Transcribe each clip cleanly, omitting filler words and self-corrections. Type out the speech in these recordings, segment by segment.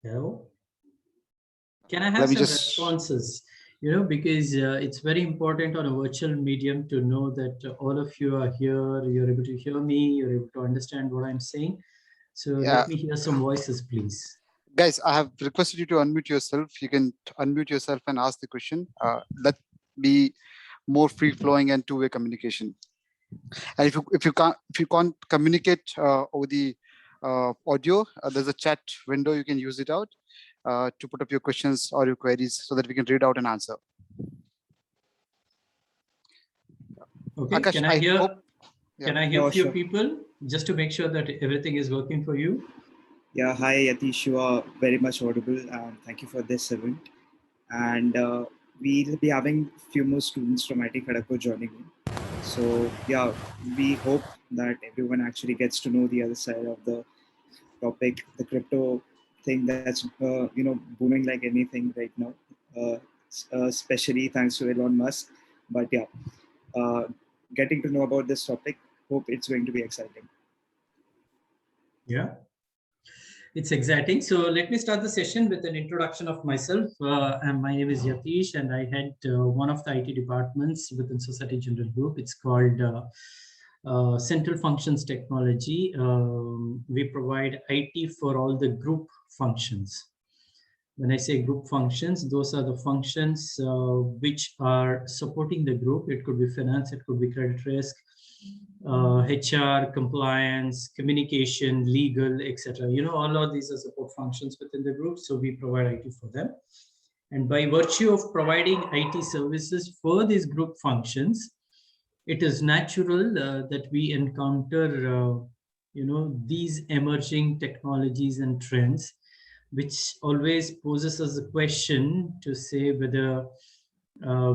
Hello. Can I have Let me some just. responses? Because it's very important on a virtual medium to know that all of you are here, you're able to hear me, you're able to understand what I'm saying. So Yeah, let me hear some voices, please. guys, I have requested you to unmute yourself. You can unmute yourself and ask the question. Let be more free flowing and two-way communication. And if you can't communicate over the audio, there's a chat window. You can use it out to put up your questions or your queries so that we can read out and answer. Okay, Akash, can I I hear? hope. Yeah. Can I hear Yeah, few sure. people just to make sure that everything is working for you? Yeah, hi Yatish, you are very much audible and thank you for this event. And we'll be having few more students from IT Kharagpur joining in. So yeah, we hope that everyone actually gets to know the other side of the topic, the crypto thing that's booming like anything right now, uh, especially thanks to Elon Musk. But yeah, uh, getting to know about this topic, hope it's going to be exciting. Yeah. It's exciting. So let me start the session with an introduction of myself. And my name is Yatish, and I head one of the IT departments within Society General Group. It's called Central Functions Technology. We provide IT for all the group functions. When I say group functions, those are the functions which are supporting the group. It could be finance, it could be credit risk, HR, compliance, communication, legal, etc. All of these are support functions within the group. So we provide IT for them. And by virtue of providing IT services for these group functions, it is natural that we encounter, these emerging technologies and trends, which always poses us a question to say whether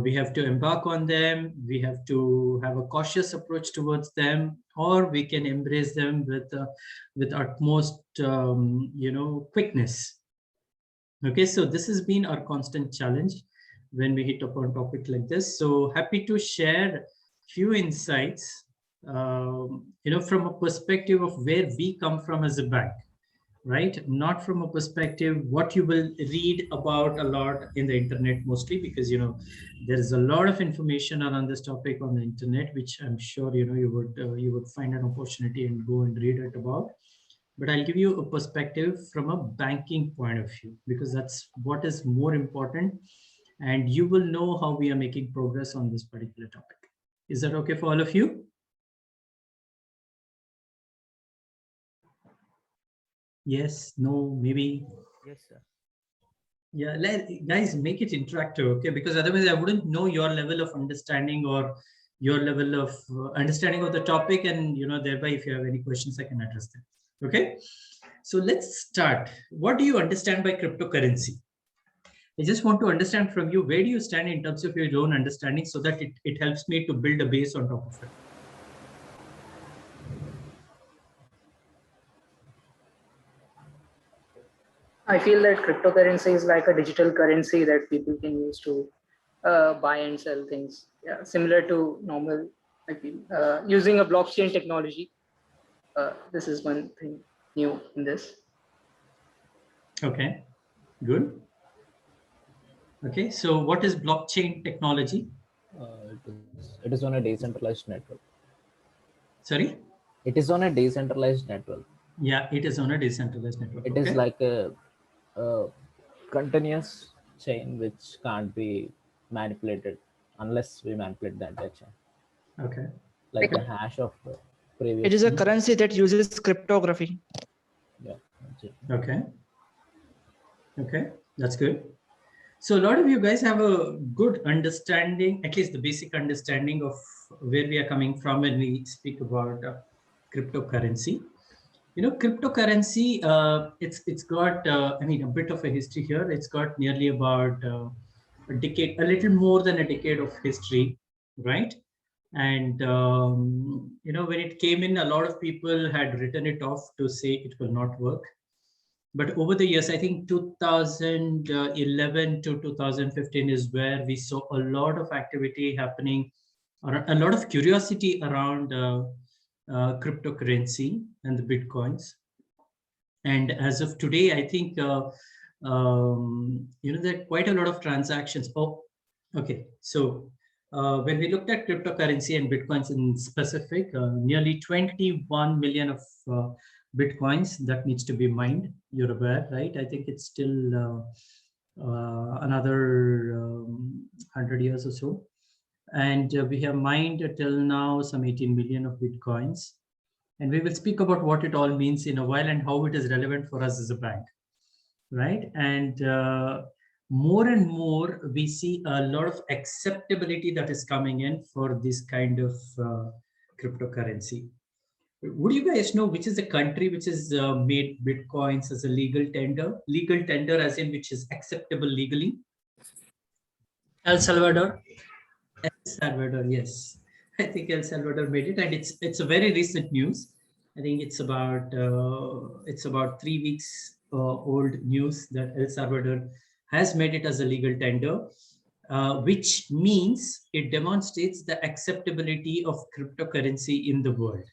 we have to embark on them, we have to have a cautious approach towards them, or we can embrace them with utmost quickness. Okay, so this has been our constant challenge when we hit upon a topic like this. So happy to share few insights, from a perspective of where we come from as a bank, right? Not from a perspective what you will read about a lot in the internet, mostly because there is a lot of information around this topic on the internet, which I'm sure you would find an opportunity and go and read it about. But I'll give you a perspective from a banking point of view, because that's what is more important, and you will know how we are making progress on this particular topic. Is that okay for all of you? Yes, no, maybe. Yes, sir. Yeah, guys, make it interactive, okay? Because otherwise I wouldn't know your level of understanding or your level of understanding of the topic, and thereby if you have any questions I can address them. Okay, so let's start. What do you understand by cryptocurrency? I just want to understand from you, where do you stand in terms of your own understanding, so that it helps me to build a base on top of it. I feel that cryptocurrency is like a digital currency that people can use to buy and sell things. Yeah, similar to normal. I feel using a blockchain technology. This is one thing new in this. Okay, good. Okay, so what is blockchain technology? It is on a decentralized network. Sorry? It is on a decentralized network. Yeah, it is on a decentralized network. It is like a continuous chain which can't be manipulated unless we manipulate that chain. Okay. Like the hash of the previous. It is a currency that uses cryptography. Yeah. That's it. Okay. Okay, that's good. So a lot of you guys have a good understanding, at least the basic understanding of where we are coming from when we speak about cryptocurrency. Cryptocurrency, it's got, a bit of a history here. It's got nearly about a decade, a little more than a decade of history, right? And, when it came in, a lot of people had written it off to say it will not work. But over the years, I think 2011 to 2015 is where we saw a lot of activity happening, or a lot of curiosity around cryptocurrency and the Bitcoins. And as of today, I think, there are quite a lot of transactions. Oh, okay. So when we looked at cryptocurrency and Bitcoins in specific, nearly 21 million of Bitcoins that needs to be mined. You're aware, right? I think it's still another 100 years or so. And we have mined till now some 18 million of Bitcoins. And we will speak about what it all means in a while and how it is relevant for us as a bank, right? And more and more, we see a lot of acceptability that is coming in for this kind of cryptocurrency. Would you guys know which is the country which has made Bitcoins as a legal tender? Legal tender as in which is acceptable legally? El Salvador? El Salvador, yes. I think El Salvador made it, and it's a very recent news. I think it's about 3 weeks old news that El Salvador has made it as a legal tender, which means it demonstrates the acceptability of cryptocurrency in the world,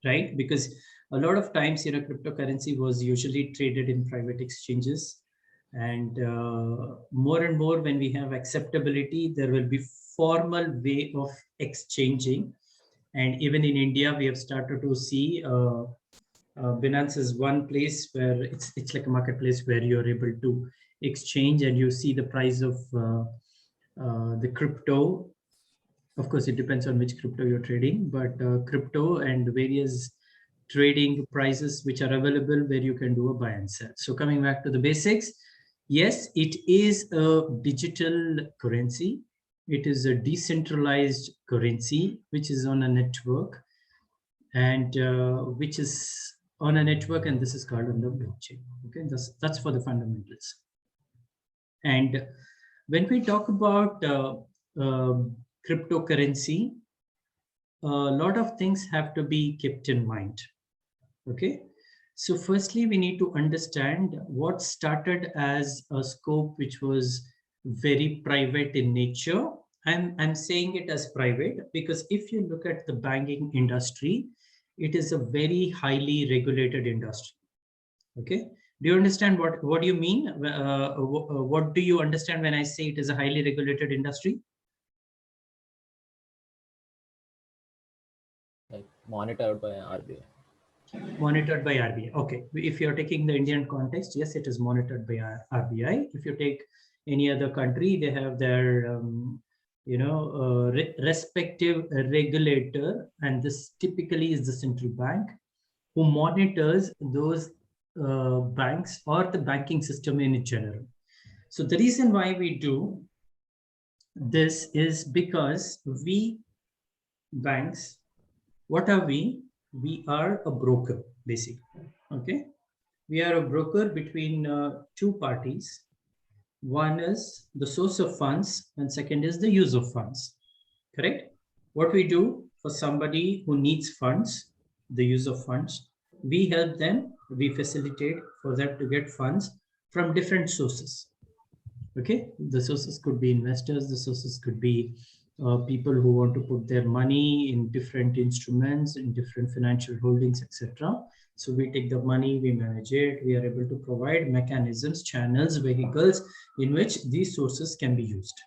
right? Because a lot of times, cryptocurrency was usually traded in private exchanges, and more when we have acceptability, there will be formal way of exchanging. And even in India, we have started to see Binance is one place where it's like a marketplace where you're able to exchange and you see the price of the crypto. Of course, it depends on which crypto you're trading, but crypto and various trading prices which are available where you can do a buy and sell. So coming back to the basics, yes, it is a digital currency. It is a decentralized currency, which is on a network, and which is on a network, and this is called on the blockchain. Okay, that's for the fundamentals. And when we talk about cryptocurrency, a lot of things have to be kept in mind. Okay, so firstly, we need to understand what started as a scope which was very private in nature. I'm saying it as private because if you look at the banking industry, it is a very highly regulated industry. Okay, do you understand what do you mean? What do you understand when I say it is a highly regulated industry? Like monitored by RBI. Monitored by RBI. Okay, if you're taking the Indian context, yes, it is monitored by RBI. If you take any other country, they have their respective regulator, and this typically is the central bank who monitors those banks or the banking system in general. So the reason why we do this is because we banks, what are we? We are a broker, basically. Okay, we are a broker between two parties. One is the source of funds, and second is the use of funds. Correct? What we do for somebody who needs funds, the use of funds, we help them, we facilitate for them to get funds from different sources. Okay, the sources could be investors, the sources could be people who want to put their money in different instruments, in different financial holdings, etc. So we take the money, we manage it, we are able to provide mechanisms, channels, vehicles in which these sources can be used,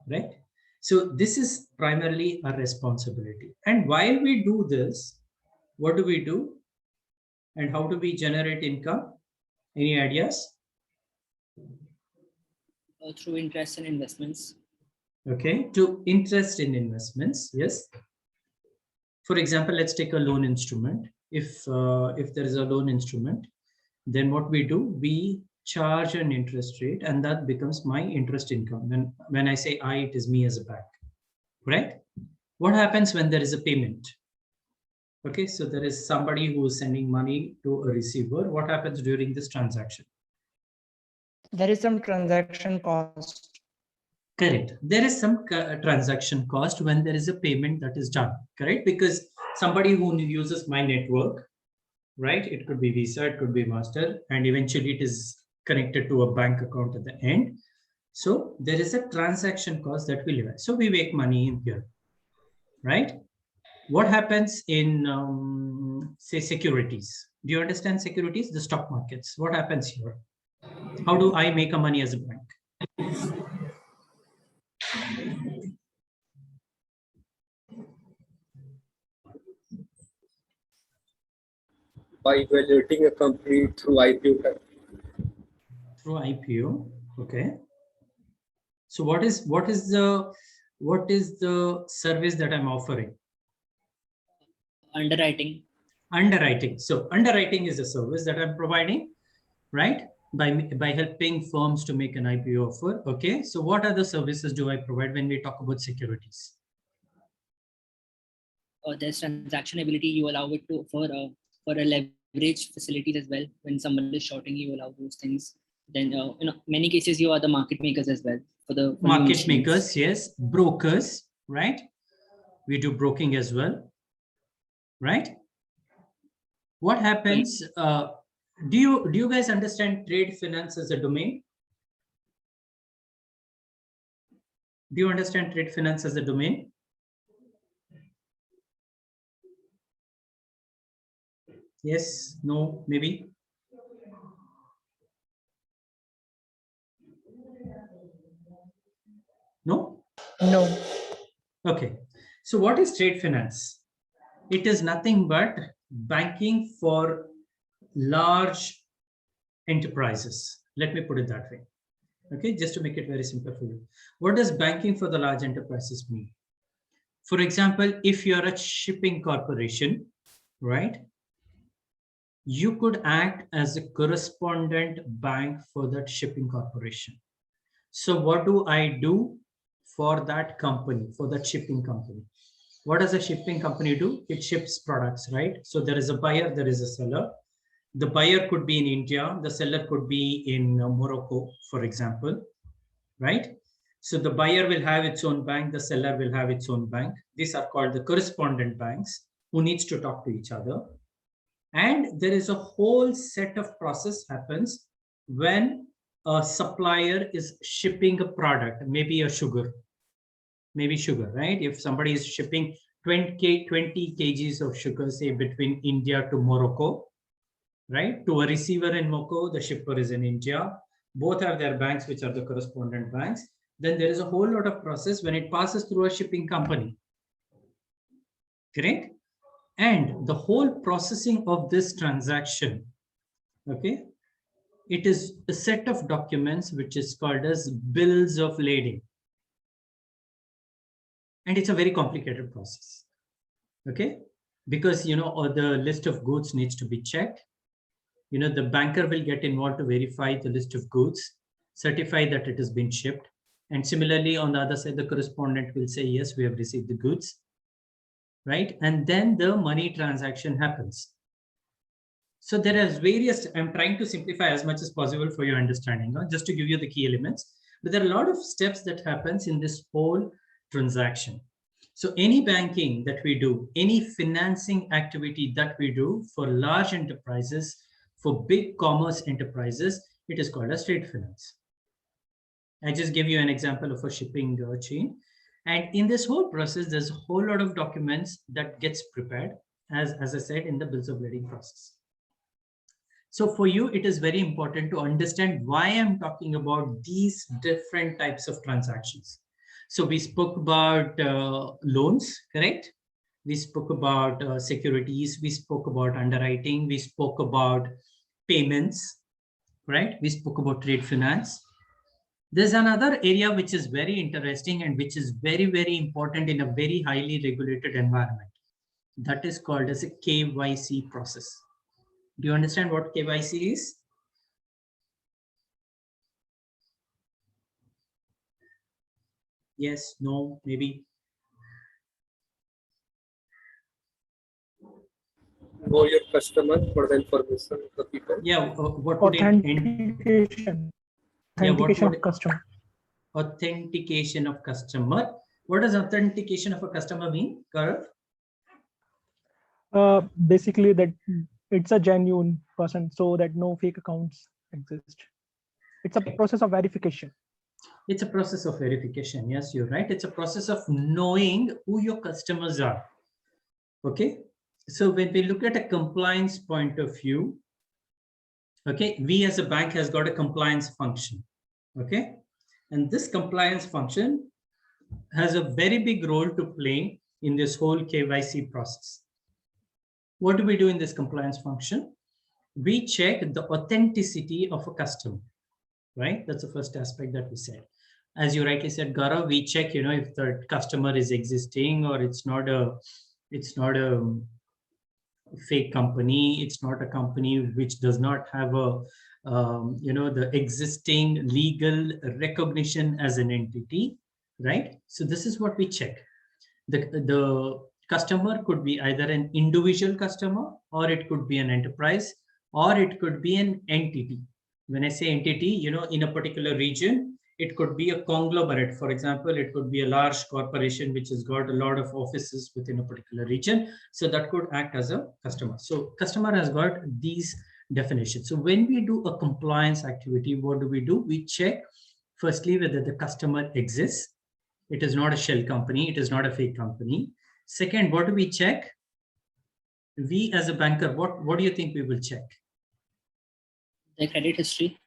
right? So this is primarily our responsibility. And while we do this, what do we do? And how do we generate income? Any ideas? Through interest and investments. Okay, to interest in investments, yes. For example, let's take a loan instrument. If there is a loan instrument, then what we do, we charge an interest rate, and that becomes my interest income. When I say I, it is me as a bank, right? What happens when there is a payment? Okay, so there is somebody who is sending money to a receiver. What happens during this transaction? There is some transaction cost. Correct. There is some transaction cost when there is a payment that is done, correct? Because somebody who uses my network, right? It could be Visa, it could be Master, and eventually it is connected to a bank account at the end. So there is a transaction cost that we live at. So we make money in here, right? What happens in, say, securities? Do you understand securities? The stock markets. What happens here? How do I make a money as a bank? By evaluating a company through IPO. Through IPO. Okay. So what is the service that I'm offering? Underwriting. Underwriting. So underwriting is a service that I'm providing, right? By helping firms to make an IPO offer. Okay. So what other services do I provide when we talk about securities? There's transaction ability. You allow it to for a leverage facilities as well. When someone is shorting, you allow those things. Then in many cases, you are the market makers as well for the Market makers, yes. Brokers, right? We do broking as well, right? What happens? Do you guys understand trade finance as a domain? Do you understand trade finance as a domain? Yes, no, maybe. No? No. Okay. So what is trade finance? It is nothing but banking for large enterprises. Let me put it that way. Okay, just to make it very simple for you. What does banking for the large enterprises mean? For example, if you're a shipping corporation, right? You could act as a correspondent bank for that shipping corporation. So what do I do for that company, for that shipping company? What does a shipping company do? It ships products, right? So there is a buyer, there is a seller. The buyer could be in India, the seller could be in Morocco, for example, right? So the buyer will have its own bank, the seller will have its own bank. These are called the correspondent banks who needs to talk to each other. And there is a whole set of process happens when a supplier is shipping a product, maybe a sugar, right? If somebody is shipping 20 kgs of sugar, say between India to Morocco, right? To a receiver in Morocco, the shipper is in India. Both have their banks, which are the correspondent banks. Then there is a whole lot of process when it passes through a shipping company. Correct? And the whole processing of this transaction, okay, it is a set of documents which is called as bills of lading. And it's a very complicated process, okay? Because, you know, the list of goods needs to be checked. You know, the banker will get involved to verify the list of goods, certify that it has been shipped. And similarly, on the other side, the correspondent will say, yes, we have received the goods, right? And then the money transaction happens. So there are various, I'm trying to simplify as much as possible for your understanding, just to give you the key elements. But there are a lot of steps that happens in this whole transaction. So any banking that we do, any financing activity that we do for large enterprises, for big commerce enterprises, it is called as trade finance. I just gave you an example of a shipping chain. And in this whole process, there's a whole lot of documents that gets prepared, as I said, in the bills of lading process. So for you, it is very important to understand why I'm talking about these different types of transactions. So we spoke about loans, correct? We spoke about securities. We spoke about underwriting. We spoke about payments, right? We spoke about trade finance. There's another area which is very interesting and which is very, very important in a very highly regulated environment. That is called as a KYC process. Do you understand what KYC is? Yes, no, maybe. Know your customer for the information of the people. Yeah, what would Authentication. Authentication of customer. Authentication of customer. What does authentication of a customer mean, Gaurav? Basically that it's a genuine person, so that no fake accounts exist. It's a process of verification. It's a process of verification. Yes, you're right. It's a process of knowing who your customers are. Okay, so when we look at a compliance point of view, okay, we as a bank has got a compliance function. Okay, and this compliance function has a very big role to play in this whole KYC process. What do we do in this compliance function? We check the authenticity of a customer, right? That's the first aspect that we said. As you rightly said, Gaurav, we check, if the customer is existing or it's not a fake company. It's not a company which does not have a, the existing legal recognition as an entity, right? So this is what we check. The customer could be either an individual customer, or it could be an enterprise, or it could be an entity. When I say entity, in a particular region, it could be a conglomerate. For example, it could be a large corporation which has got a lot of offices within a particular region. So that could act as a customer. So customer has got these definitions. So when we do a compliance activity, what do? We check firstly whether the customer exists. It is not a shell company. It is not a fake company. Second, what do we check? We as a banker, what do you think we will check? The credit history.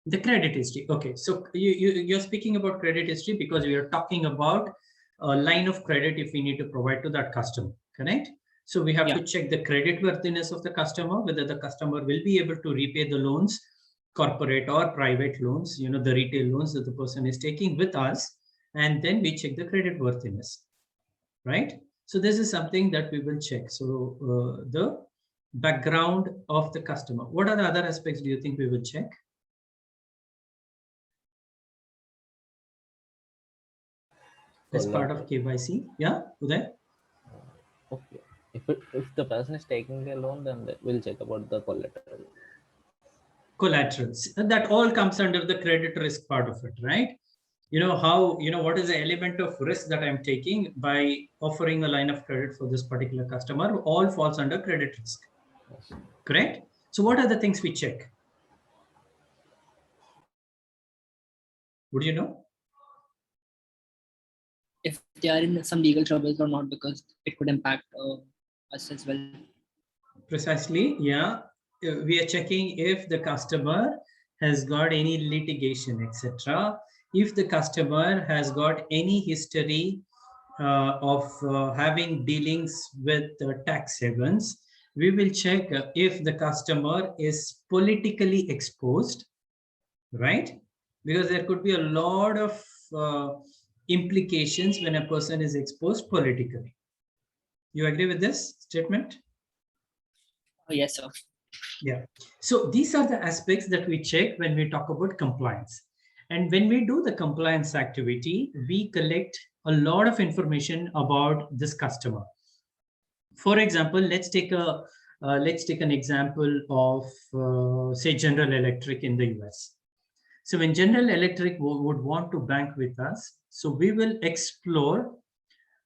The credit history. Okay, so you're speaking about credit history because we are talking about a line of credit if we need to provide to that customer, correct? So we have to check the credit worthiness of the customer, whether the customer will be able to repay the loans, corporate or private loans, the retail loans that the person is taking with us, and then we check the credit worthiness, right? So this is something that we will check. So the background of the customer. What are the other aspects do you think we will check? As part of KYC, yeah, Uday? Okay. If the person is taking a loan, then we'll check about the collateral. Collaterals. That all comes under the credit risk part of it, right? What is the element of risk that I'm taking by offering a line of credit for this particular customer? All falls under credit risk. Yes. Correct? So what are the things we check? Would you know? If they are in some legal troubles or not, because it could impact us as well. Precisely, yeah. We are checking if the customer has got any litigation, etc. If the customer has got any history of having dealings with tax havens, we will check if the customer is politically exposed, right? Because there could be a lot of implications when a person is exposed politically. You agree with this statement? Oh, yes, sir. Yeah. So these are the aspects that we check when we talk about compliance. And when we do the compliance activity, we collect a lot of information about this customer. For example, let's take an example of say General Electric in the US. So when General Electric would want to bank with us, so we will explore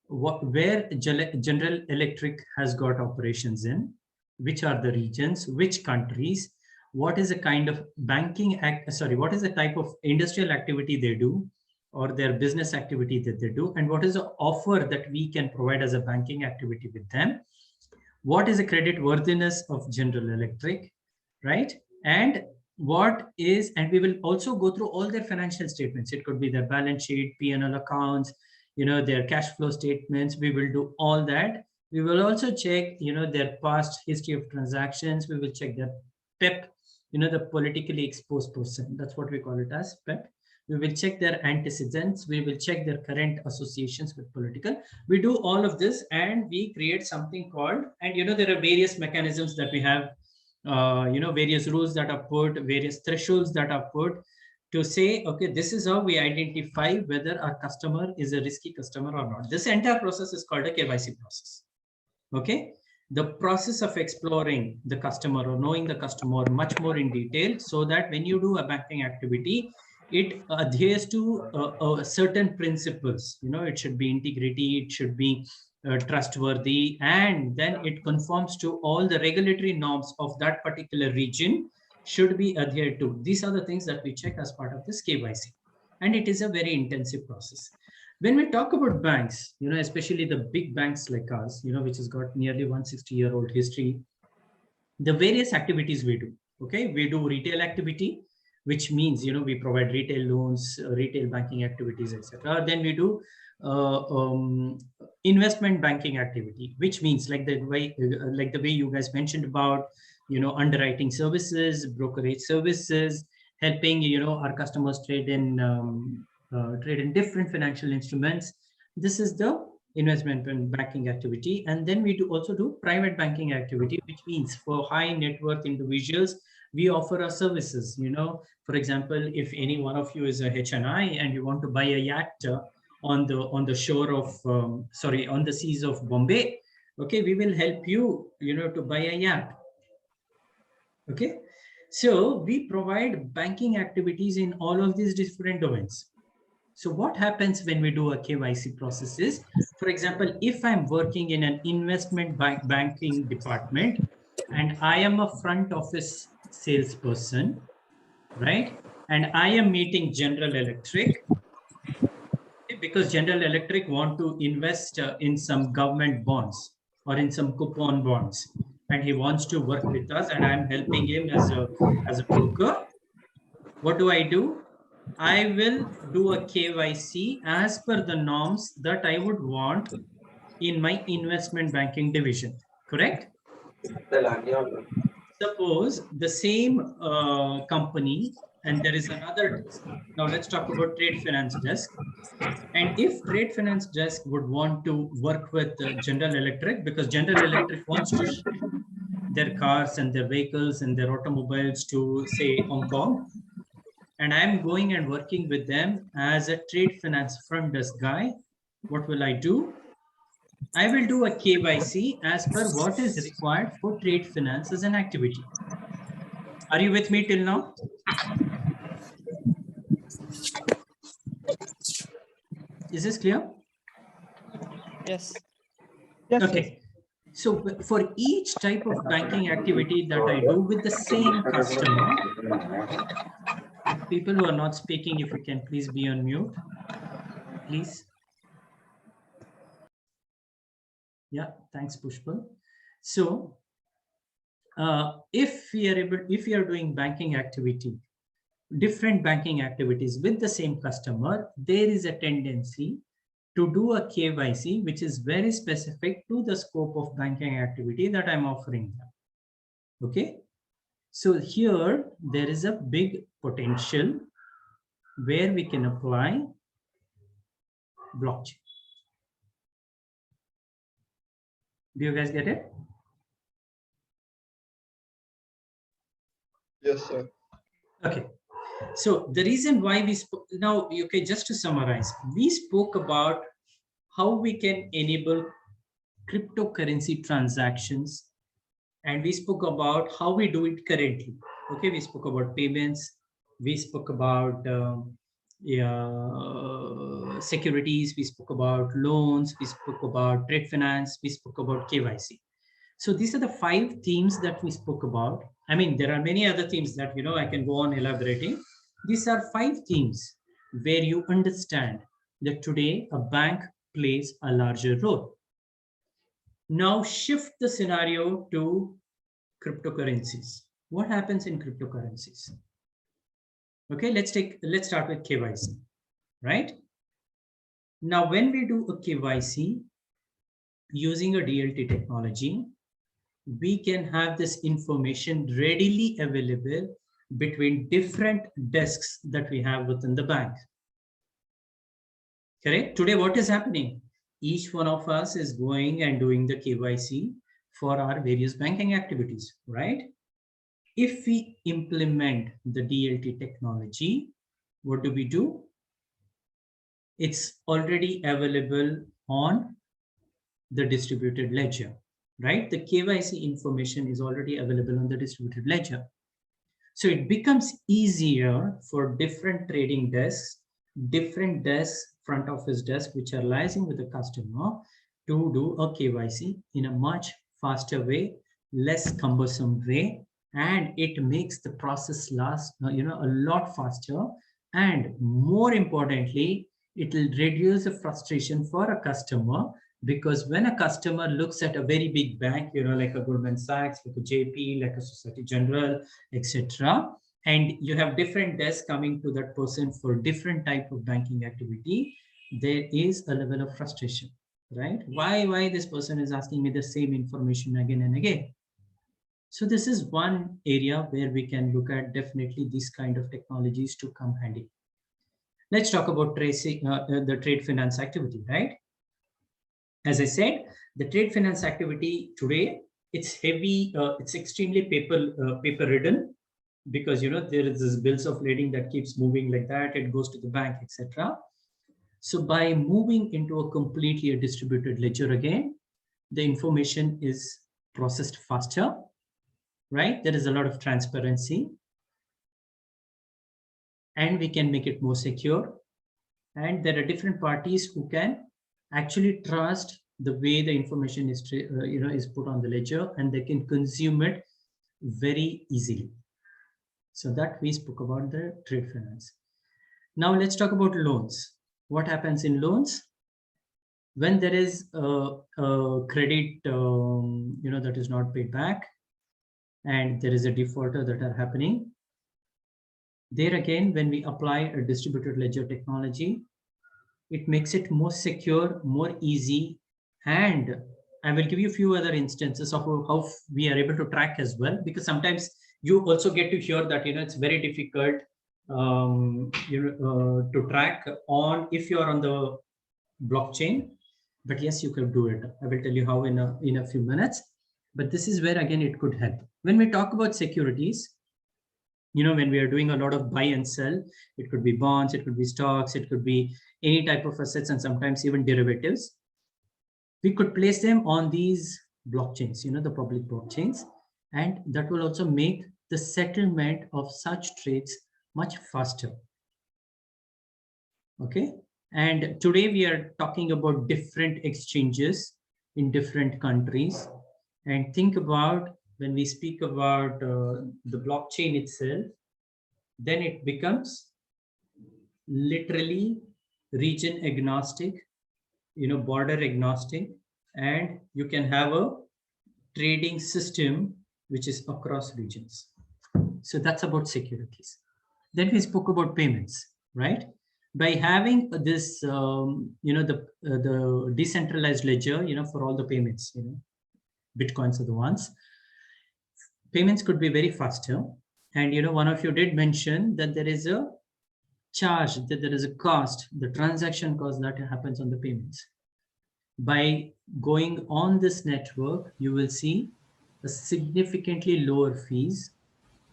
where General Electric has got operations in, which are the regions, which countries, what is the kind of what is the type of industrial activity they do, or their business activity that they do, and what is the offer that we can provide as a banking activity with them. What is the credit worthiness of General Electric, right? And we will also go through all their financial statements. It could be their balance sheet, P&L accounts, their cash flow statements. We will do all that. We will also check, their past history of transactions. We will check their PEP, the politically exposed person. That's what we call it as PEP. We will check their antecedents. We will check their current associations with political. We do all of this and we create something called, and there are various mechanisms that we have, various rules that are put, various thresholds that are put to say, okay, this is how we identify whether our customer is a risky customer or not. This entire process is called a KYC process. Okay. The process of exploring the customer or knowing the customer much more in detail, so that when you do a banking activity, it adheres to certain principles. It should be integrity, it should be trustworthy, and then it conforms to all the regulatory norms of that particular region should be adhered to. These are the things that we check as part of this KYC, and it is a very intensive process. When we talk about banks, especially the big banks like us, which has got nearly 160-year-old history, the various activities we do. Okay, we do retail activity, which means we provide retail loans, retail banking activities, etc. Then we do investment banking activity, which means like the way you guys mentioned about underwriting services, brokerage services, helping our customers trade in different financial instruments. This is the investment banking activity. And then we also do private banking activity, which means for high net worth individuals, we offer our services. For example, if any one of you is a HNI and you want to buy a yacht on the shore of on the seas of Bombay, okay, we will help you to buy a yacht. Okay, so we provide banking activities in all of these different domains. So what happens when we do a KYC process is, for example, if I'm working in an investment banking department and I am a front office salesperson, right? And I am meeting General Electric, because General Electric want to invest in some government bonds or in some coupon bonds, and he wants to work with us, and I'm helping him as a broker. What do? I will do a KYC as per the norms that I would want in my investment banking division, correct? Suppose the same company, and there is another desk. Now let's talk about trade finance desk. And if trade finance desk would want to work with General Electric, because General Electric wants to ship their cars and their vehicles and their automobiles to, say, Hong Kong, and I'm going and working with them as a trade finance front desk guy, what will I do? I will do a KYC as per what is required for trade finance as an activity. Are you with me till now? Is this clear? Yes. Yes. Okay. So for each type of banking activity that I do with the same customer, people who are not speaking, if you can please be on mute, please. Yeah, thanks, Pushpal. So if we are doing banking activity, different banking activities with the same customer, there is a tendency to do a KYC, which is very specific to the scope of banking activity that I'm offering them. Okay. So here there is a big potential where we can apply blockchain. Do you guys get it? Yes, sir. Okay. So the reason why we spoke now, okay, just to summarize, we spoke about how we can enable cryptocurrency transactions, and we spoke about how we do it currently. Okay, we spoke about payments, we spoke about securities, we spoke about loans, we spoke about trade finance, we spoke about KYC. So these are the 5 themes that we spoke about. I mean, there are many other themes that I can go on elaborating. These are 5 themes where you understand that today a bank plays a larger role. Now shift the scenario to cryptocurrencies. What happens in cryptocurrencies? Okay, let's start with KYC, right? Now, when we do a KYC using a DLT technology, we can have this information readily available between different desks that we have within the bank. Correct? Today, what is happening? Each one of us is going and doing the KYC for our various banking activities, right? If we implement the DLT technology, what do? It's already available on the distributed ledger, right? The KYC information is already available on the distributed ledger. So it becomes easier for different trading desks, different desks, front office desks, which are liaising with the customer to do a KYC in a much faster way, less cumbersome way, and it makes the process last, a lot faster. And more importantly, It will reduce the frustration for a customer, because when a customer looks at a very big bank, like a Goldman Sachs, like a JP, like a Society General, etc., and you have different desks coming to that person for different type of banking activity, there is a level of frustration, right? Why this person is asking me the same information again and again? So this is one area where we can look at definitely these kind of technologies to come handy. Let's talk about tracing the trade finance activity, right? As I said, the trade finance activity today, it's heavy, it's extremely paper ridden, because there is this bills of lading that keeps moving like that, it goes to the bank, etc. So by moving into a completely distributed ledger again, the information is processed faster, right? There is a lot of transparency, and we can make it more secure. And there are different parties who can actually trust the way the information is, is put on the ledger, and they can consume it very easily. So that we spoke about the trade finance. Now let's talk about loans. What happens in loans? When there is a credit, that is not paid back, and there is a defaulter that are happening. There again, when we apply a distributed ledger technology, it makes it more secure, more easy. And I will give you a few other instances of how we are able to track as well, because sometimes you also get to hear that, it's very difficult to track on if you are on the blockchain, but yes, you can do it. I will tell you how in a few minutes, but this is where again it could help. When we talk about securities, when we are doing a lot of buy and sell, it could be bonds, it could be stocks, it could be any type of assets, and sometimes even derivatives. We could place them on these blockchains, the public blockchains, and that will also make the settlement of such trades much faster. Okay. And today we are talking about different exchanges in different countries. And think about when we speak about the blockchain itself, then it becomes literally region agnostic, border agnostic, and you can have a trading system which is across regions. So that's about securities. Then we spoke about payments, right? By having this, the decentralized ledger, for all the payments, Bitcoins are the ones. Payments could be very faster. And, one of you did mention that there is a charge, that there is a cost, the transaction cost that happens on the payments. By going on this network, you will see a significantly lower fees,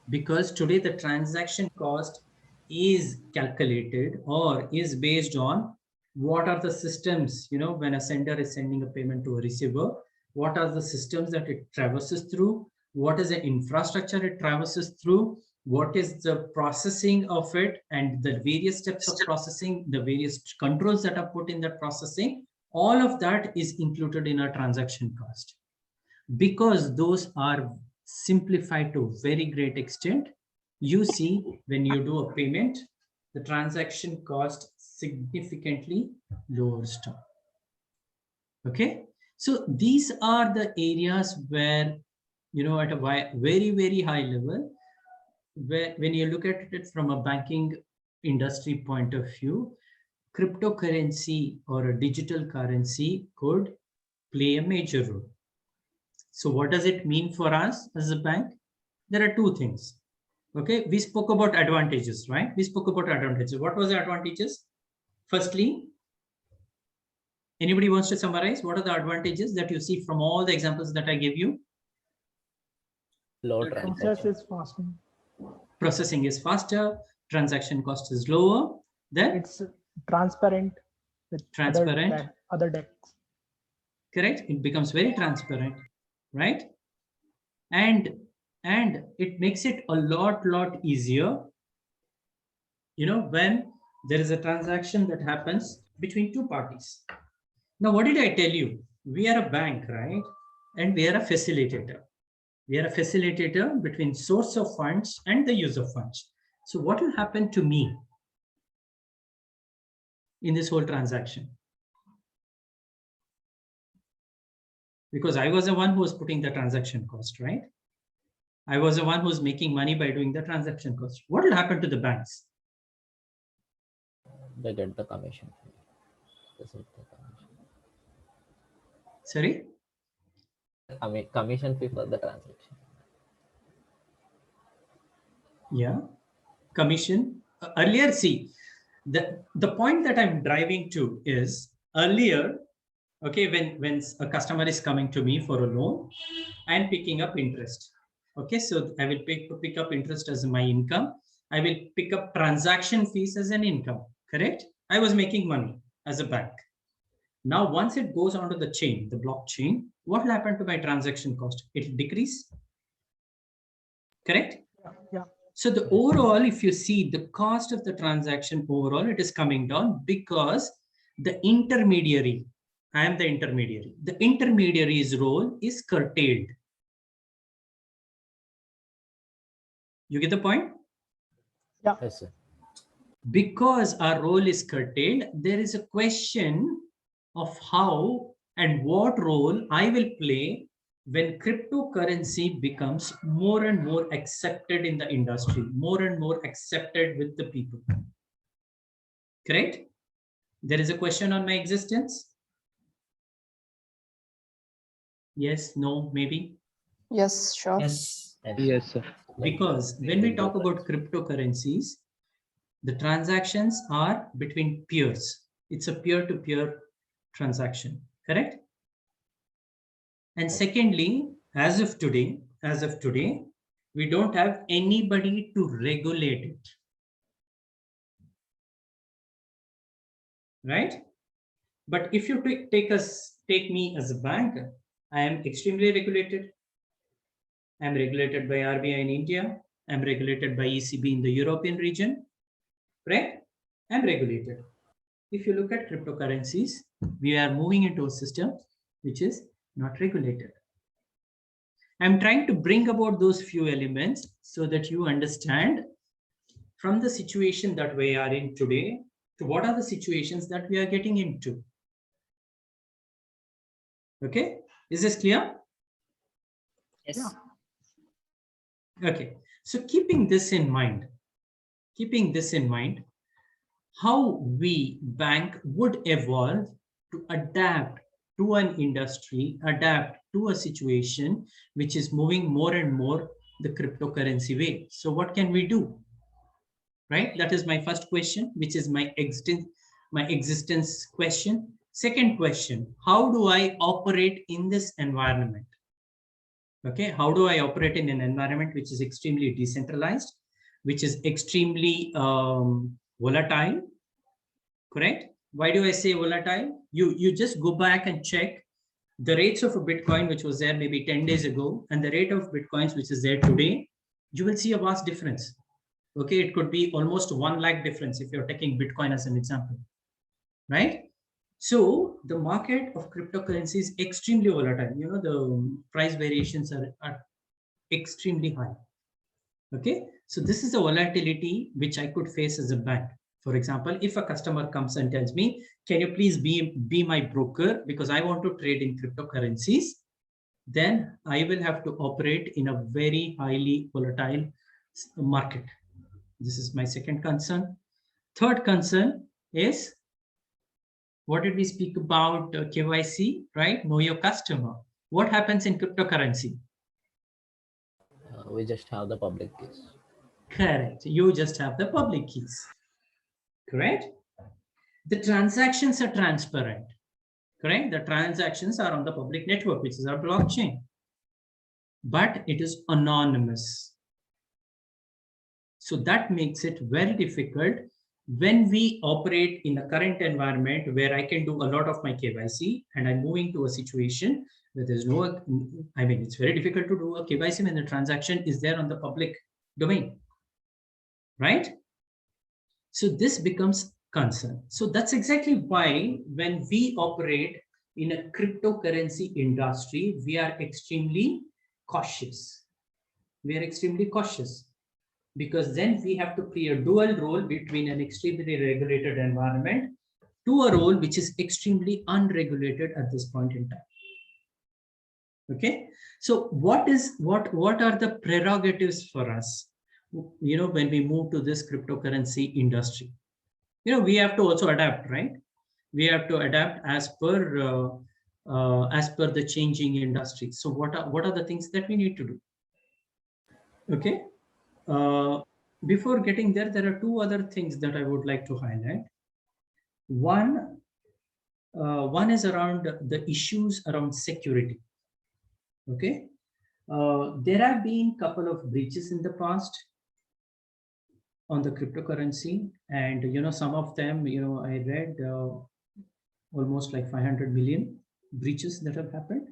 because today the transaction cost is calculated or is based on what are the systems, when a sender is sending a payment to a receiver, what are the systems that it traverses through, what is the infrastructure it traverses through, what is the processing of it, and the various steps of processing, the various controls that are put in that processing, all of that is included in our transaction cost. Because those are simplified to a very great extent, you see when you do a payment, the transaction cost significantly lowers down. Okay, so these are the areas where, at a very, very high level, where when you look at it from a banking industry point of view, cryptocurrency or a digital currency could play a major role. So what does it mean for us as a bank? There are two things. Okay, we spoke about advantages, right? We spoke about advantages. What was the advantages? Firstly, anybody wants to summarize? What are the advantages that you see from all the examples that I gave you? Low Process is faster. Processing is faster. Transaction cost is lower. Then It's transparent with other decks. Correct. It becomes very transparent, right? And it makes it a lot easier, when there is a transaction that happens between two parties. Now, what did I tell you? We are a bank, right? And we are a facilitator. We are a facilitator between source of funds and the use of funds. So what will happen to me? in this whole transaction? Because I was the one who was putting the transaction cost, right? I was the one who's making money by doing the transaction cost. What will happen to the banks? They get the commission. This is the commission. Sorry? Commission fee for the transaction. Yeah, commission. Earlier, see, the point that I'm driving to is earlier, okay, when a customer is coming to me for a loan and picking up interest. Okay, so I will pick up interest as my income. I will pick up transaction fees as an income, correct? I was making money as a bank. Now, once it goes onto the chain, the blockchain, what will happen to my transaction cost? It will decrease, correct? Yeah. So the overall, if you see the cost of the transaction overall, it is coming down because the intermediary, I am the intermediary. The intermediary's role is curtailed. You get the point? Yeah. Yes, sir. Because our role is curtailed, there is a question of how and what role I will play when cryptocurrency becomes more and more accepted in the industry, more and more accepted with the people. Correct? There is a question on my existence. Yes, no, maybe. Yes, sure. Yes. Yes, sir. Because when we talk about cryptocurrencies, the transactions are between peers. It's a peer-to-peer transaction, correct? And secondly, as of today, we don't have anybody to regulate it. Right? But if you take me as a bank, I am extremely regulated. I'm regulated by RBI in India. I'm regulated by ECB in the European region. Right? I'm regulated. If you look at cryptocurrencies, we are moving into a system which is not regulated. I'm trying to bring about those few elements so that you understand from the situation that we are in today to what are the situations that we are getting into. Okay, is this clear? Yes. Yeah. Okay, so keeping this in mind, how we bank would evolve to adapt to an industry, adapt to a situation which is moving more and more the cryptocurrency way. So what can we do? Right? That is my first question, which is my existence question. Second question, how do I operate in this environment? Okay, how do I operate in an environment which is extremely decentralized, which is extremely volatile, correct? Why do I say volatile? You just go back and check the rates of a Bitcoin, which was there maybe 10 days ago, and the rate of Bitcoins, which is there today, you will see a vast difference. Okay, it could be almost 1 lakh difference if you're taking Bitcoin as an example, right? So the market of cryptocurrency is extremely volatile. You know, the price variations are extremely high. Okay, so this is a volatility which I could face as a bank. For example, if a customer comes and tells me, can you please be my broker because I want to trade in cryptocurrencies, then I will have to operate in a very highly volatile market. This is my second concern. Third concern is, what did we speak about? KYC, right? Know your customer. What happens in cryptocurrency? We just have the public keys. Correct. You just have the public keys. Correct? The transactions are transparent. Correct? The transactions are on the public network, which is our blockchain. But it is anonymous. So that makes it very difficult when we operate in the current environment where I can do a lot of my KYC and I'm moving to a situation where there's no, I mean, it's very difficult to do a KYC when the transaction is there on the public domain, right? So this becomes concern. So that's exactly why when we operate in a cryptocurrency industry, we are extremely cautious. We are extremely cautious because then we have to play a dual role between an extremely regulated environment to a role which is extremely unregulated at this point in time. Okay, so what are the prerogatives for us, you know, when we move to this cryptocurrency industry? You know, we have to also adapt, right? We have to adapt as per the changing industry. So what are the things that we need to do? Okay, before getting there, there are two other things that I would like to highlight. One is around the issues around security. Okay, there have been a couple of breaches in the past on the cryptocurrency, and you know, some of them, you know, I read almost like 500 million breaches that have happened,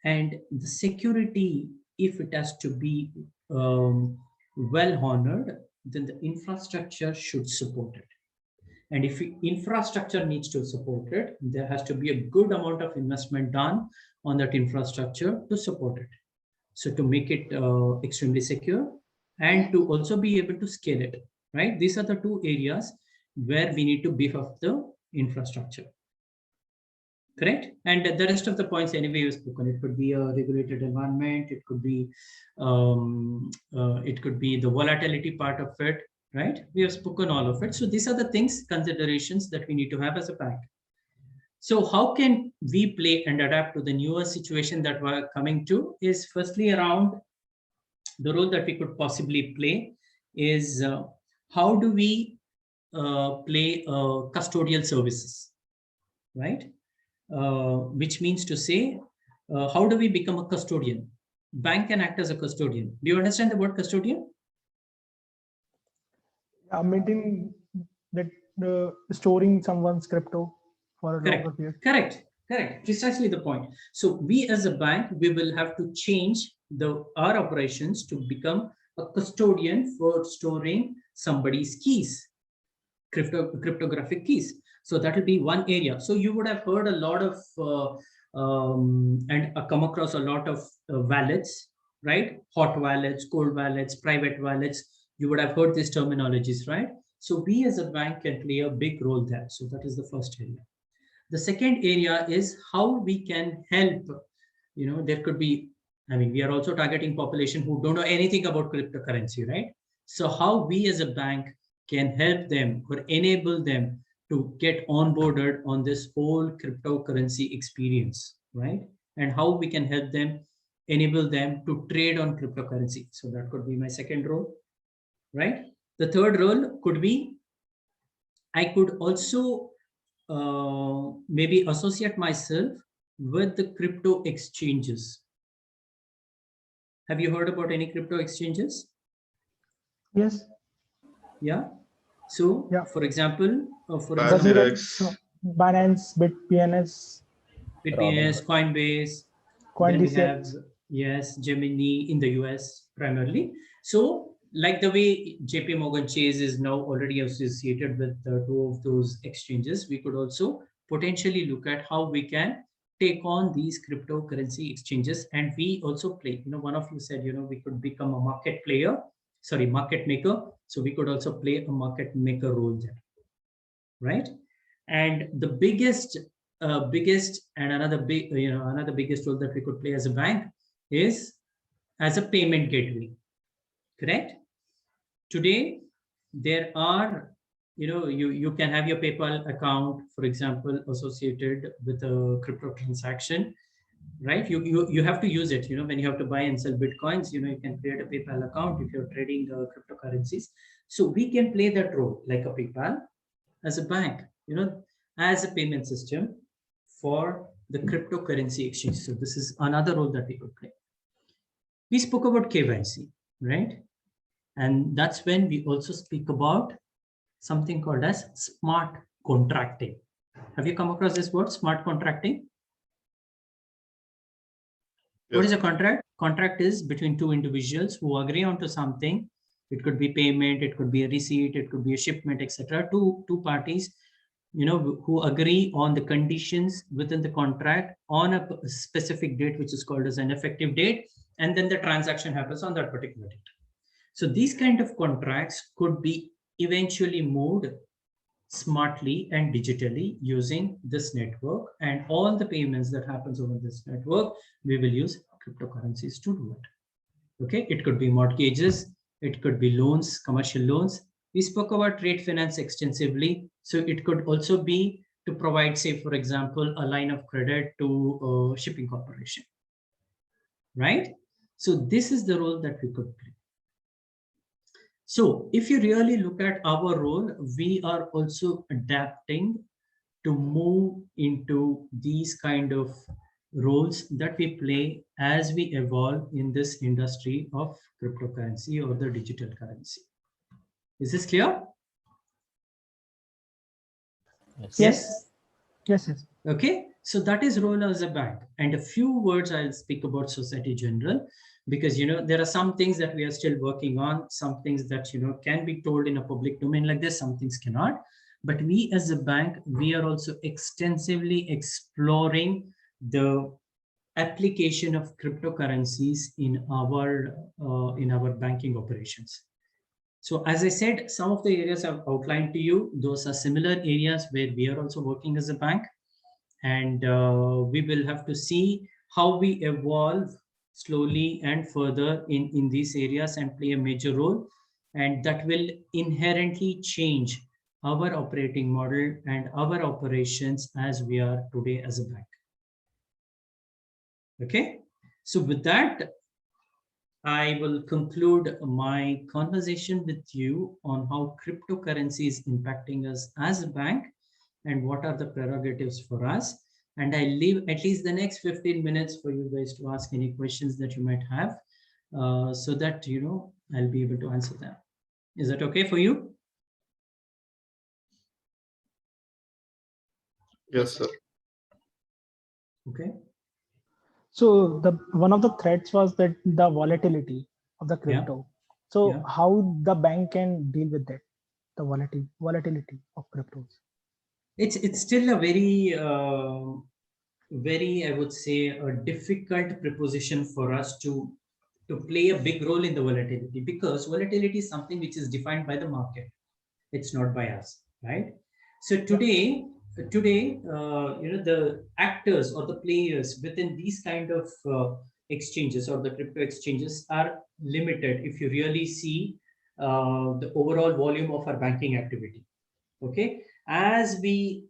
and the security, if it has to be well honored, then the infrastructure should support it. And if infrastructure needs to support it, there has to be a good amount of investment done on that infrastructure to support it. So to make it extremely secure and to also be able to scale it, right? These are the two areas where we need to beef up the infrastructure. Correct? And the rest of the points anyway we've spoken. It could be a regulated environment. It could be the volatility part of it, right? We have spoken all of it. So these are the things, considerations that we need to have as a bank. So how can we play and adapt to the newer situation that we're coming to is firstly around the role that we could possibly play is how do we play custodial services, right? Which means to say, how do we become a custodian? Bank can act as a custodian. Do you understand the word custodian? Maintaining that storing someone's crypto for a longer period. Correct. Precisely the point. So we as a bank, we will have to change our operations to become a custodian for storing somebody's keys, cryptographic keys. So that will be one area. So you would have heard a lot of and come across a lot of wallets, right? Hot wallets, cold wallets, private wallets. You would have heard these terminologies, right? So we as a bank can play a big role there. So that is the first area. The second area is how we can help. You know, there could be, I mean, we are also targeting population who don't know anything about cryptocurrency, right? So how we as a bank can help them or enable them to get onboarded on this whole cryptocurrency experience, right? And how we can help them, enable them to trade on cryptocurrency. So that could be my second role, right? The third role could be, I could also maybe associate myself with the crypto exchanges. Have you heard about any crypto exchanges? Yes. Yeah. So, yeah. For example, Binance, BitPNS, Coinbase. Then we have, yes, Gemini in the US primarily. So, like the way JP Morgan Chase is now already associated with two of those exchanges, we could also potentially look at how we can take on these cryptocurrency exchanges. And we also play, you know, one of you said, you know, we could become a market maker. So we could also play a market maker role there, right? And the biggest and another biggest role that we could play as a bank is as a payment gateway, correct? Today, there are, you know, you can have your PayPal account, for example, associated with a crypto transaction, right? You have to use it, you know, when you have to buy and sell Bitcoins, you know, you can create a PayPal account if you're trading cryptocurrencies. So we can play that role like a PayPal as a bank, you know, as a payment system for the cryptocurrency exchange. So this is another role that we could play. We spoke about KYC, right? And that's when we also speak about something called as smart contracting. Have you come across this word, smart contracting? Yes. What is a contract? Contract is between two individuals who agree onto something. It could be payment, it could be a receipt, it could be a shipment, etc. Two parties, you know, who agree on the conditions within the contract on a specific date, which is called as an effective date, and then the transaction happens on that particular date. So these kind of contracts could be eventually moved smartly and digitally using this network, and all the payments that happens over this network, we will use cryptocurrencies to do it. Okay, it could be mortgages, it could be loans, commercial loans. We spoke about trade finance extensively, so it could also be to provide, say, for example, a line of credit to a shipping corporation, right? So this is the role that we could play. So if you really look at our role, we are also adapting to move into these kind of roles that we play as we evolve in this industry of cryptocurrency or the digital currency. Is this clear? Yes. Yes. Okay, so that is role as a bank. And a few words I'll speak about Societe Generale, because there are some things that we are still working on, some things that can be told in a public domain like this, some things cannot. But we as a bank, we are also extensively exploring the application of cryptocurrencies in our banking operations. So as I said, some of the areas I've outlined to you, those are similar areas where we are also working as a bank. And we will have to see how we evolve slowly and further in these areas and play a major role. And that will inherently change our operating model and our operations as we are today as a bank. Okay, so with that, I will conclude my conversation with you on how cryptocurrency is impacting us as a bank and what are the prerogatives for us. And I leave at least the next 15 minutes for you guys to ask any questions that you might have, so that, I'll be able to answer them. Is that okay for you? Yes, sir. Okay. So one of the threats was that the volatility of the crypto. So Yeah. how the bank can deal with that, the volatility of cryptos? It's still a very, I would say, a difficult proposition for us to play a big role in the volatility, because volatility is something which is defined by the market. It's not by us, right? So today, the actors or the players within these kind of exchanges or the crypto exchanges are limited. If you really see the overall volume of our banking activity, okay, as we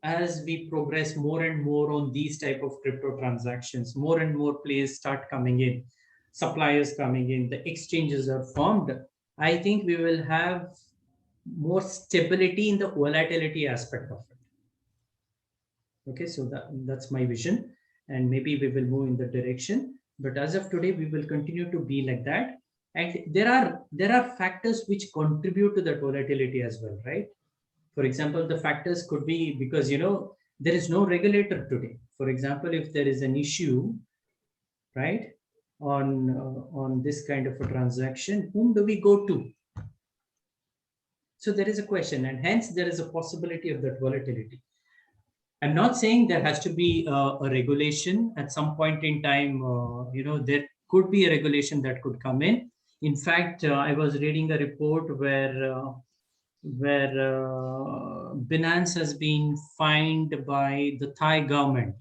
progress more and more on these type of crypto transactions, more and more players start coming in, suppliers coming in, the exchanges are formed. I think we will have more stability in the volatility aspect of it. Okay, so that's my vision, and maybe we will move in the direction. But as of today, we will continue to be like that. And there are factors which contribute to that volatility as well, right? For example, the factors could be because there is no regulator today. For example, if there is an issue, right, on this kind of a transaction, whom do we go to? So there is a question, and hence there is a possibility of that volatility. I'm not saying there has to be a regulation at some point in time. There could be a regulation that could come in. In fact, I was reading a report where Binance has been fined by the Thai government,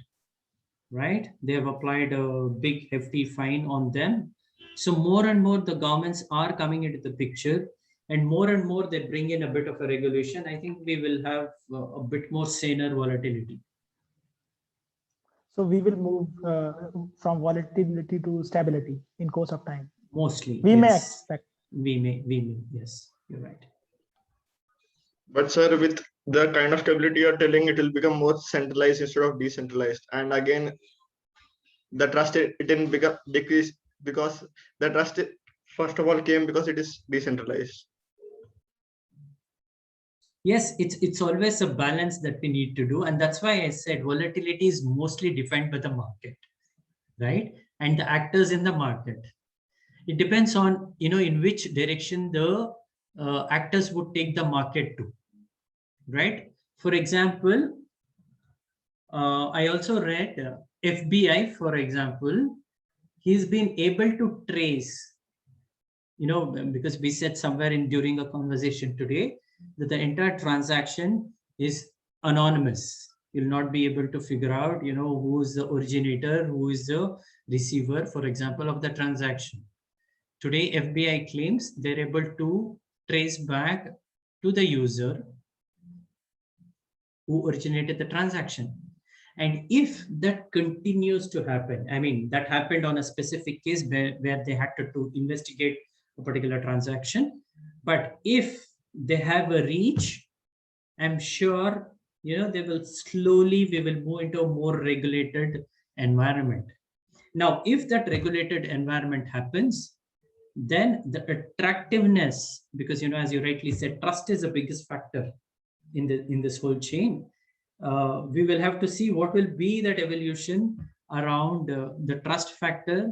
right? They have applied a big hefty fine on them. So more and more the governments are coming into the picture, and more they bring in a bit of a regulation. I think we will have a bit more saner volatility. So we will move from volatility to stability in course of time. Mostly, we yes. may expect. We may, yes, you're right. But sir, with the kind of stability you're telling, it will become more centralized instead of decentralized. And again, the trust it didn't become decrease because the trust first of all came because it is decentralized. Yes, it's always a balance that we need to do. And that's why I said volatility is mostly defined by the market, right? And the actors in the market. It depends on, in which direction the actors would take the market to, right? For example, I also read FBI, for example, he's been able to trace, because we said somewhere during a conversation today that the entire transaction is anonymous. You'll not be able to figure out, who is the originator, who is the receiver, for example, of the transaction. Today, FBI claims they're able to trace back to the user who originated the transaction. And if that continues to happen, I mean, that happened on a specific case where they had to investigate a particular transaction. But if they have a reach, I'm sure, we will move into a more regulated environment. Now, if that regulated environment happens, then the attractiveness, because, as you rightly said, trust is the biggest factor in this whole chain. We will have to see what will be that evolution around the trust factor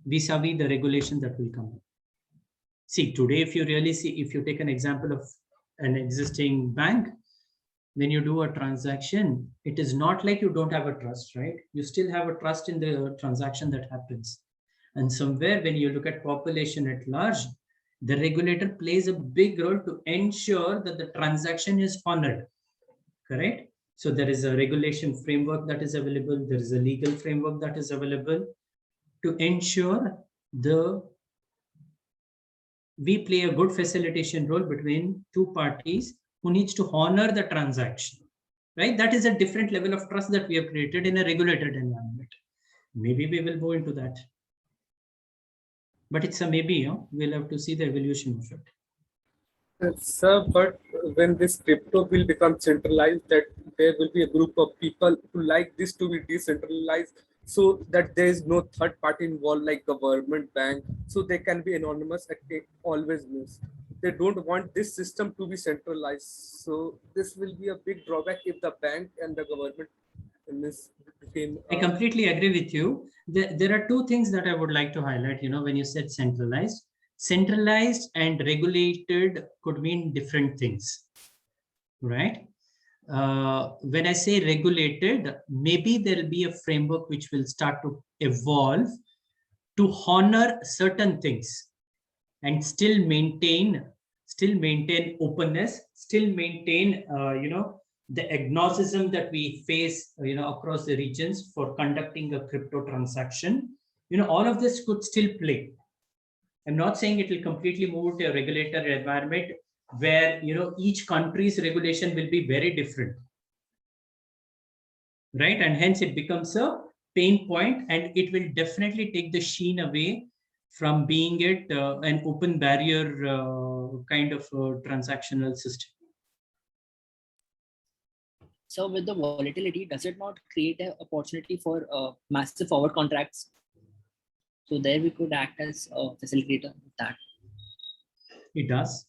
vis-a-vis the regulation that will come. See, today, if you take an example of an existing bank, when you do a transaction, it is not like you don't have a trust, right? You still have a trust in the transaction that happens. And somewhere when you look at population at large, the regulator plays a big role to ensure that the transaction is honored, correct? So there is a regulation framework that is available. There is a legal framework that is available to ensure we play a good facilitation role between two parties who needs to honor the transaction, right? That is a different level of trust that we have created in a regulated environment. Maybe we will go into that. But it's a maybe, we'll have to see the evolution of it. Sir, but when this crypto will become centralized, that there will be a group of people who like this to be decentralized, so that there is no third party involved like government, bank, so they can be anonymous and they always miss. They don't want this system to be centralized. So this will be a big drawback if the bank and the government became. I completely agree with you. There are two things that I would like to highlight, when you said centralized. Centralized and regulated could mean different things, right? When I say regulated, maybe there will be a framework which will start to evolve to honor certain things and still maintain openness, still maintain, the agnosticism that we face, across the regions for conducting a crypto transaction. All of this could still play. I'm not saying it will completely move to a regulated environment where, each country's regulation will be very different, right? And hence it becomes a pain point, and it will definitely take the sheen away from being an open barrier kind of transactional system. So with the volatility, does it not create an opportunity for massive forward contracts? So there we could act as a facilitator of that. It does.